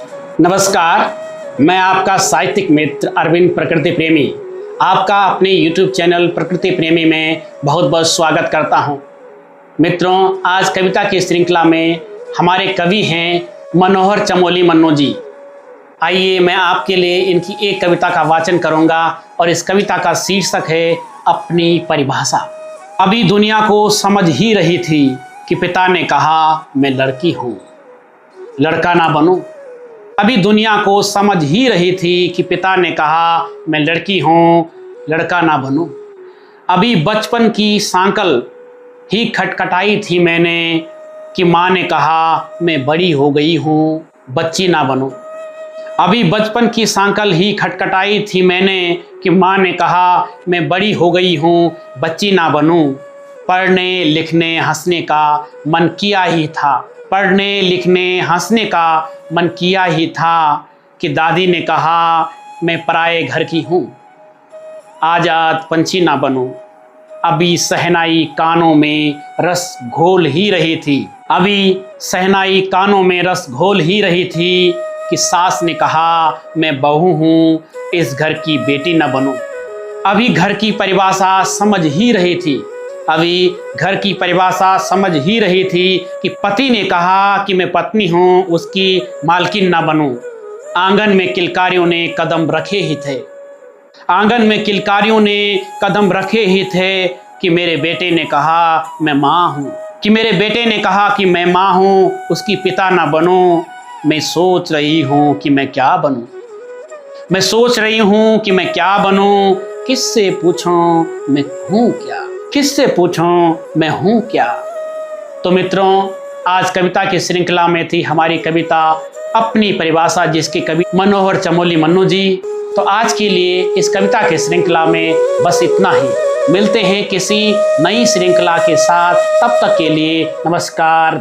नमस्कार, मैं आपका साहित्यिक मित्र अरविंद प्रकृति प्रेमी आपका अपने YouTube चैनल प्रकृति प्रेमी में बहुत बहुत स्वागत करता हूं। मित्रों, आज कविता की श्रृंखला में हमारे कवि हैं मनोहर चमोली मन्नू जी। आइए मैं आपके लिए इनकी एक कविता का वाचन करूंगा और इस कविता का शीर्षक है अपनी परिभाषा। अभी दुनिया को समझ ही रही थी कि पिता ने कहा मैं लड़की हूँ, लड़का ना बनूं। अभी दुनिया को समझ ही रही थी कि पिता ने कहा मैं लड़की हूँ, लड़का ना बनूं। अभी बचपन की सांकल ही खटखटाई थी मैंने कि माँ ने कहा मैं बड़ी हो गई हूँ, बच्ची ना बनूं। अभी बचपन की सांकल ही खटखटाई थी मैंने कि माँ ने कहा मैं बड़ी हो गई हूँ, बच्ची ना बनूं। पढ़ने लिखने हंसने का मन किया ही था, पढ़ने लिखने हंसने का मन किया ही था कि दादी ने कहा मैं पराए घर की हूँ, आजाद पंछी ना बनूं। अभी सहनाई कानों में रस घोल ही रही थी, अभी सहनाई कानों में रस घोल ही रही थी कि सास ने कहा मैं बहू हूँ, इस घर की बेटी न बनूं। अभी घर की परिभाषा समझ ही रही थी, अभी घर की परिभाषा समझ ही रही थी कि पति ने कहा कि मैं पत्नी हूँ, उसकी मालकिन न बनूं। आंगन में किलकारियों ने कदम रखे ही थे, आंगन में किलकारियों ने कदम रखे ही थे कि मेरे बेटे ने कहा मैं माँ हूँ, कि मेरे बेटे ने कहा कि मैं माँ हूँ, उसकी पिता न बनूं। मैं सोच रही हूँ कि मैं क्या बनूं, मैं सोच रही हूँ कि मैं क्या बनूं। किससे पूछूं मैं हूँ क्या, किससे पूछूं मैं हूँ क्या। तो मित्रों, आज कविता की श्रृंखला में थी हमारी कविता अपनी परिभाषा, जिसके कवि मनोहर चमोली मन्नू जी। तो आज के लिए इस कविता की श्रृंखला में बस इतना ही। मिलते हैं किसी नई श्रृंखला के साथ, तब तक के लिए नमस्कार।